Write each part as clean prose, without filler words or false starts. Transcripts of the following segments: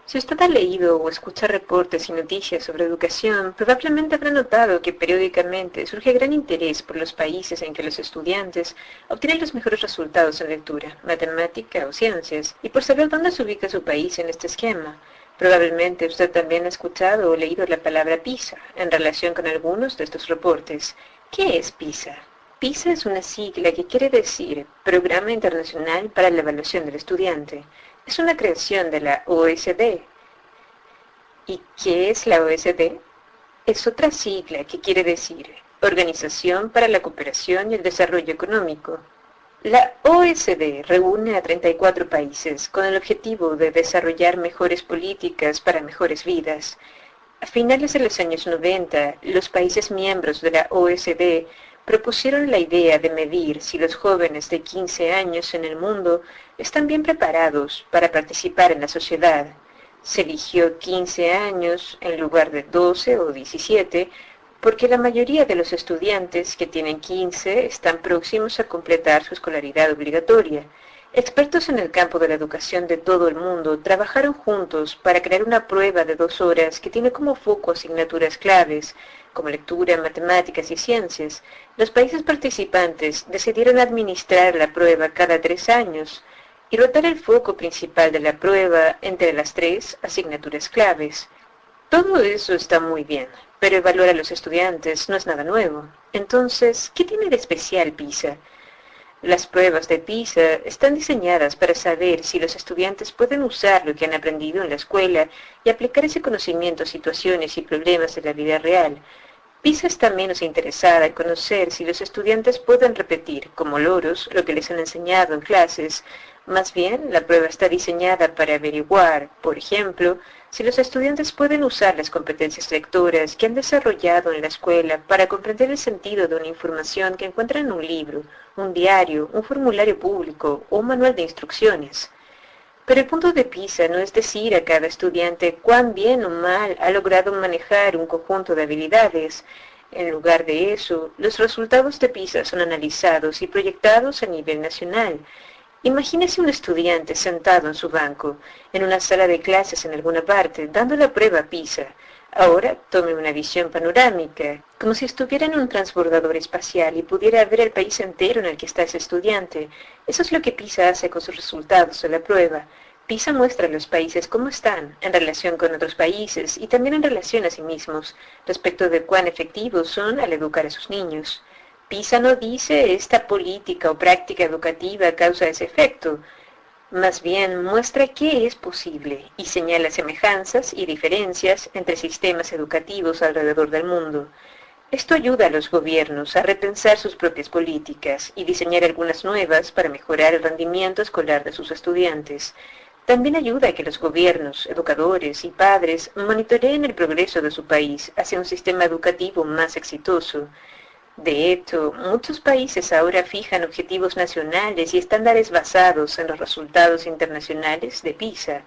Si usted ha leído o escucha reportes y noticias sobre educación, probablemente habrá notado que periódicamente surge gran interés por los países en que los estudiantes obtienen los mejores resultados en lectura, matemática o ciencias, y por saber dónde se ubica su país en este esquema. Probablemente usted también ha escuchado o leído la palabra PISA en relación con algunos de estos reportes. ¿Qué es PISA? PISA es una sigla que quiere decir Programa Internacional para la Evaluación del Estudiante. Es una creación de la OSD. ¿Y qué es la OSD? Es otra sigla que quiere decir Organización para la Cooperación y el Desarrollo Económico. La OSD reúne a 34 países con el objetivo de desarrollar mejores políticas para mejores vidas. A finales de los años 90, los países miembros de la OSD propusieron la idea de medir si los jóvenes de 15 años en el mundo están bien preparados para participar en la sociedad. Se eligió 15 años en lugar de 12 o 17 porque la mayoría de los estudiantes que tienen 15 están próximos a completar su escolaridad obligatoria. Expertos en el campo de la educación de todo el mundo trabajaron juntos para crear una prueba de 2 horas que tiene como foco asignaturas claves, como lectura, matemáticas y ciencias. Los países participantes decidieron administrar la prueba cada 3 años y rotar el foco principal de la prueba entre las 3 asignaturas claves. Todo eso está muy bien, pero evaluar a los estudiantes no es nada nuevo. Entonces, ¿qué tiene de especial PISA? Las pruebas de PISA están diseñadas para saber si los estudiantes pueden usar lo que han aprendido en la escuela y aplicar ese conocimiento a situaciones y problemas de la vida real. PISA está menos interesada en conocer si los estudiantes pueden repetir, como loros, lo que les han enseñado en clases. Más bien, la prueba está diseñada para averiguar, por ejemplo, si los estudiantes pueden usar las competencias lectoras que han desarrollado en la escuela para comprender el sentido de una información que encuentran en un libro, un diario, un formulario público o un manual de instrucciones. Pero el punto de PISA no es decir a cada estudiante cuán bien o mal ha logrado manejar un conjunto de habilidades. En lugar de eso, los resultados de PISA son analizados y proyectados a nivel nacional. Imagínese un estudiante sentado en su banco, en una sala de clases en alguna parte, dando la prueba PISA. Ahora tome una visión panorámica, como si estuviera en un transbordador espacial y pudiera ver el país entero en el que está ese estudiante. Eso es lo que PISA hace con sus resultados de la prueba. PISA muestra a los países cómo están en relación con otros países y también en relación a sí mismos, respecto de cuán efectivos son al educar a sus niños. PISA no dice esta política o práctica educativa causa ese efecto. Más bien muestra que es posible y señala semejanzas y diferencias entre sistemas educativos alrededor del mundo. Esto ayuda a los gobiernos a repensar sus propias políticas y diseñar algunas nuevas para mejorar el rendimiento escolar de sus estudiantes. También ayuda a que los gobiernos, educadores y padres monitoreen el progreso de su país hacia un sistema educativo más exitoso. De hecho, muchos países ahora fijan objetivos nacionales y estándares basados en los resultados internacionales de PISA.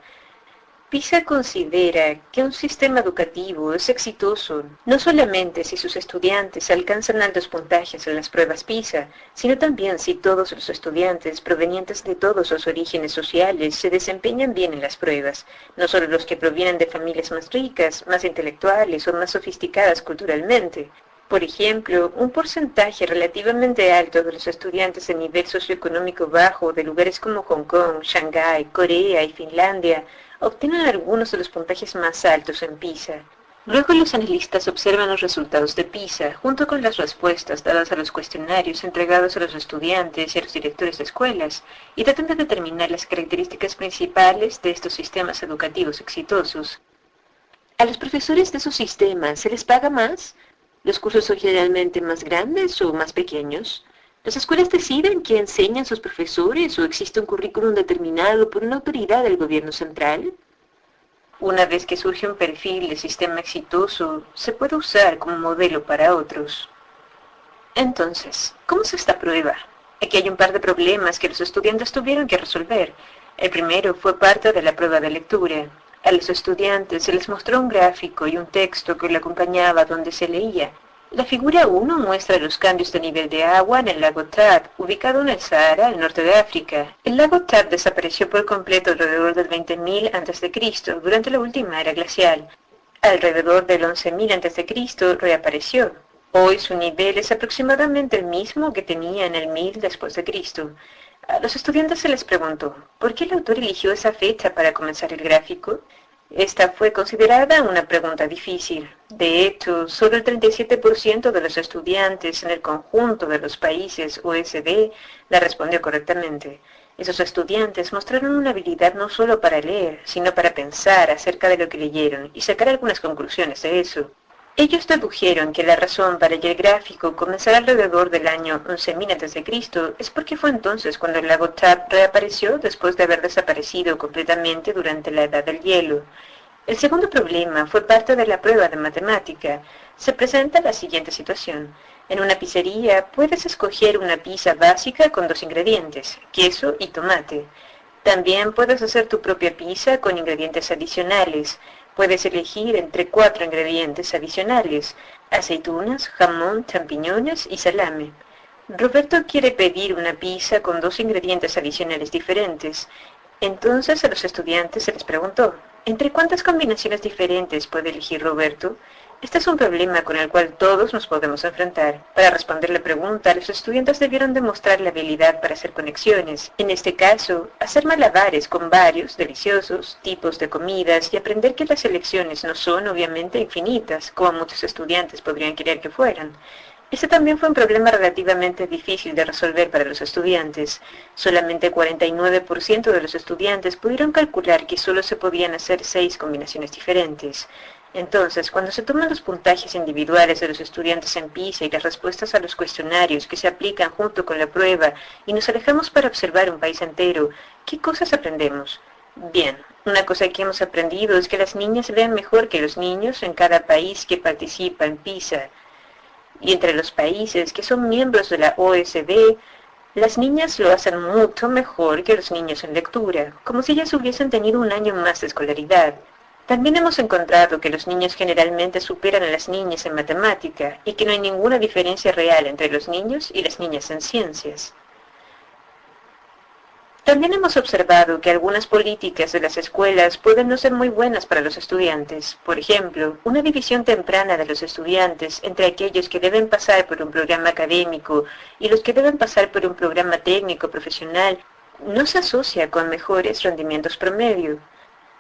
PISA considera que un sistema educativo es exitoso no solamente si sus estudiantes alcanzan altos puntajes en las pruebas PISA, sino también si todos los estudiantes provenientes de todos los orígenes sociales se desempeñan bien en las pruebas, no solo los que provienen de familias más ricas, más intelectuales o más sofisticadas culturalmente. Por ejemplo, un porcentaje relativamente alto de los estudiantes de nivel socioeconómico bajo de lugares como Hong Kong, Shanghái, Corea y Finlandia obtienen algunos de los puntajes más altos en PISA. Luego los analistas observan los resultados de PISA junto con las respuestas dadas a los cuestionarios entregados a los estudiantes y a los directores de escuelas y tratan de determinar las características principales de estos sistemas educativos exitosos. ¿A los profesores de esos sistemas se les paga más? ¿Los cursos son generalmente más grandes o más pequeños? ¿Las escuelas deciden qué enseñan sus profesores o existe un currículum determinado por una autoridad del gobierno central? Una vez que surge un perfil de sistema exitoso, se puede usar como modelo para otros. Entonces, ¿cómo es esta prueba? Aquí hay un par de problemas que los estudiantes tuvieron que resolver. El primero fue parte de la prueba de lectura. A los estudiantes se les mostró un gráfico y un texto que lo acompañaba donde se leía: La figura 1 muestra los cambios de nivel de agua en el lago Chad, ubicado en el Sahara, al norte de África. El lago Chad desapareció por completo alrededor del 20.000 a.C., durante la última era glacial. Alrededor del 11.000 a.C. reapareció. Hoy su nivel es aproximadamente el mismo que tenía en el 1000 después de Cristo. A los estudiantes se les preguntó, ¿por qué el autor eligió esa fecha para comenzar el gráfico? Esta fue considerada una pregunta difícil. De hecho, solo el 37% de los estudiantes en el conjunto de los países OECD la respondió correctamente. Esos estudiantes mostraron una habilidad no solo para leer, sino para pensar acerca de lo que leyeron y sacar algunas conclusiones de eso. Ellos dedujeron que la razón para que el gráfico comenzara alrededor del año 11.000 a.C. es porque fue entonces cuando el lago Chad reapareció después de haber desaparecido completamente durante la Edad del Hielo. El segundo problema fue parte de la prueba de matemática. Se presenta la siguiente situación. En una pizzería puedes escoger una pizza básica con 2 ingredientes, queso y tomate. También puedes hacer tu propia pizza con ingredientes adicionales. Puedes elegir entre 4 ingredientes adicionales: aceitunas, jamón, champiñones y salame. Roberto quiere pedir una pizza con 2 ingredientes adicionales diferentes. Entonces a los estudiantes se les preguntó, ¿entre cuántas combinaciones diferentes puede elegir Roberto? Este es un problema con el cual todos nos podemos enfrentar. Para responder la pregunta, los estudiantes debieron demostrar la habilidad para hacer conexiones. En este caso, hacer malabares con varios, deliciosos, tipos de comidas y aprender que las elecciones no son obviamente infinitas, como muchos estudiantes podrían querer que fueran. Este también fue un problema relativamente difícil de resolver para los estudiantes. Solamente 49% de los estudiantes pudieron calcular que solo se podían hacer 6 combinaciones diferentes. Entonces, cuando se toman los puntajes individuales de los estudiantes en PISA y las respuestas a los cuestionarios que se aplican junto con la prueba y nos alejamos para observar un país entero, ¿qué cosas aprendemos? Bien, una cosa que hemos aprendido es que las niñas leen mejor que los niños en cada país que participa en PISA. Y entre los países que son miembros de la OECD, las niñas lo hacen mucho mejor que los niños en lectura, como si ellas hubiesen tenido un año más de escolaridad. También hemos encontrado que los niños generalmente superan a las niñas en matemática y que no hay ninguna diferencia real entre los niños y las niñas en ciencias. También hemos observado que algunas políticas de las escuelas pueden no ser muy buenas para los estudiantes. Por ejemplo, una división temprana de los estudiantes entre aquellos que deben pasar por un programa académico y los que deben pasar por un programa técnico profesional no se asocia con mejores rendimientos promedio.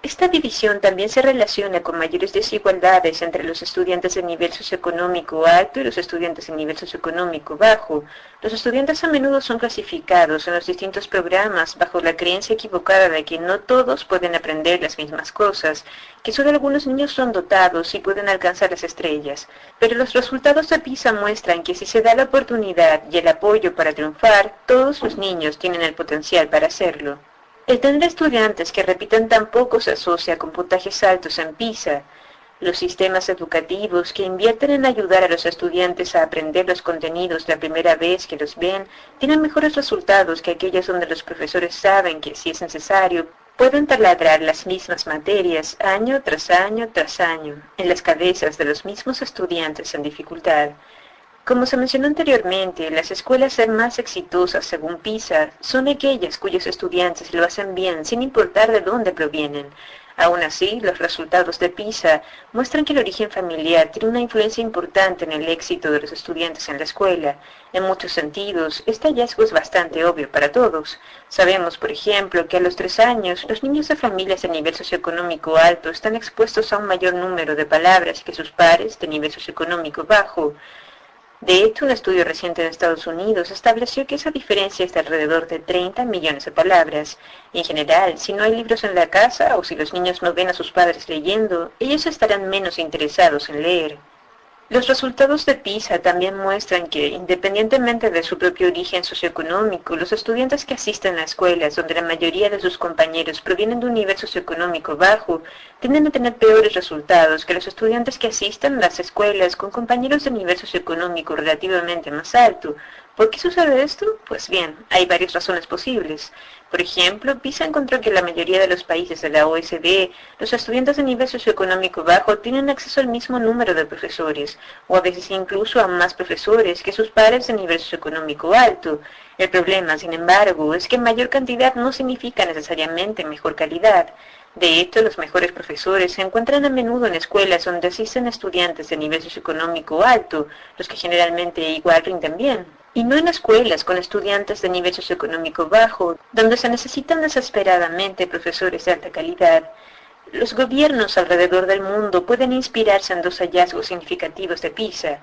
Esta división también se relaciona con mayores desigualdades entre los estudiantes de nivel socioeconómico alto y los estudiantes de nivel socioeconómico bajo. Los estudiantes a menudo son clasificados en los distintos programas bajo la creencia equivocada de que no todos pueden aprender las mismas cosas, que solo algunos niños son dotados y pueden alcanzar las estrellas. Pero los resultados de PISA muestran que si se da la oportunidad y el apoyo para triunfar, todos los niños tienen el potencial para hacerlo. El tener estudiantes que repiten tan poco se asocia con puntajes altos en PISA. Los sistemas educativos que invierten en ayudar a los estudiantes a aprender los contenidos la primera vez que los ven tienen mejores resultados que aquellos donde los profesores saben que, si es necesario, pueden taladrar las mismas materias año tras año tras año en las cabezas de los mismos estudiantes en dificultad. Como se mencionó anteriormente, las escuelas más exitosas según PISA son aquellas cuyos estudiantes lo hacen bien sin importar de dónde provienen. Aún así, los resultados de PISA muestran que el origen familiar tiene una influencia importante en el éxito de los estudiantes en la escuela. En muchos sentidos, este hallazgo es bastante obvio para todos. Sabemos, por ejemplo, que a los 3 años, los niños de familias de nivel socioeconómico alto están expuestos a un mayor número de palabras que sus pares de nivel socioeconómico bajo. De hecho, un estudio reciente en Estados Unidos estableció que esa diferencia es de alrededor de 30 millones de palabras. En general, si no hay libros en la casa o si los niños no ven a sus padres leyendo, ellos estarán menos interesados en leer. Los resultados de PISA también muestran que, independientemente de su propio origen socioeconómico, los estudiantes que asisten a escuelas donde la mayoría de sus compañeros provienen de un nivel socioeconómico bajo, tienden a tener peores resultados que los estudiantes que asisten a las escuelas con compañeros de nivel socioeconómico relativamente más alto, ¿Por qué sucede esto? Pues bien, hay varias razones posibles. Por ejemplo, PISA encontró que en la mayoría de los países de la OECD, los estudiantes de nivel socioeconómico bajo tienen acceso al mismo número de profesores, o a veces incluso a más profesores que sus pares de nivel socioeconómico alto. El problema, sin embargo, es que mayor cantidad no significa necesariamente mejor calidad. De hecho, los mejores profesores se encuentran a menudo en escuelas donde asisten estudiantes de nivel socioeconómico alto, los que generalmente igual rinden bien, y no en escuelas con estudiantes de nivel socioeconómico bajo, donde se necesitan desesperadamente profesores de alta calidad. Los gobiernos alrededor del mundo pueden inspirarse en dos hallazgos significativos de PISA.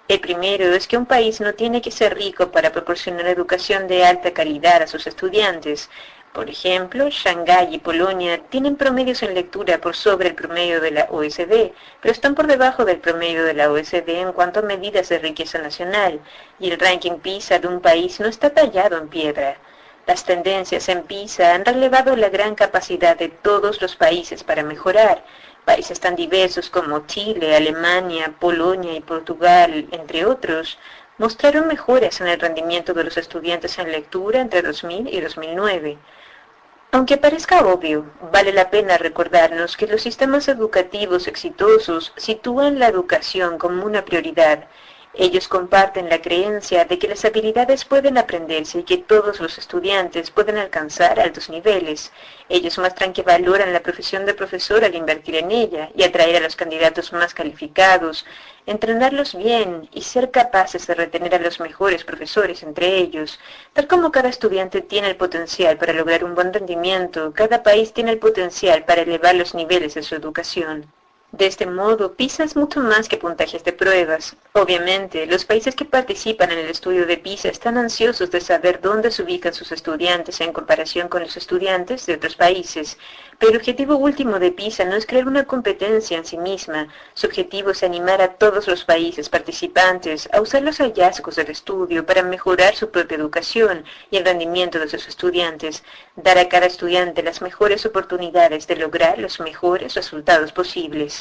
El primero es que un país no tiene que ser rico para proporcionar educación de alta calidad a sus estudiantes. Por ejemplo, Shanghái y Polonia tienen promedios en lectura por sobre el promedio de la OECD, pero están por debajo del promedio de la OECD en cuanto a medidas de riqueza nacional, y el ranking PISA de un país no está tallado en piedra. Las tendencias en PISA han relevado la gran capacidad de todos los países para mejorar. Países tan diversos como Chile, Alemania, Polonia y Portugal, entre otros, mostraron mejoras en el rendimiento de los estudiantes en lectura entre 2000 y 2009. Aunque parezca obvio, vale la pena recordarnos que los sistemas educativos exitosos sitúan la educación como una prioridad. Ellos comparten la creencia de que las habilidades pueden aprenderse y que todos los estudiantes pueden alcanzar altos niveles. Ellos muestran que valoran la profesión de profesor al invertir en ella y atraer a los candidatos más calificados, entrenarlos bien y ser capaces de retener a los mejores profesores entre ellos. Tal como cada estudiante tiene el potencial para lograr un buen rendimiento, cada país tiene el potencial para elevar los niveles de su educación. De este modo, PISA es mucho más que puntajes de pruebas. Obviamente, los países que participan en el estudio de PISA están ansiosos de saber dónde se ubican sus estudiantes en comparación con los estudiantes de otros países. Pero el objetivo último de PISA no es crear una competencia en sí misma. Su objetivo es animar a todos los países participantes a usar los hallazgos del estudio para mejorar su propia educación y el rendimiento de sus estudiantes, dar a cada estudiante las mejores oportunidades de lograr los mejores resultados posibles.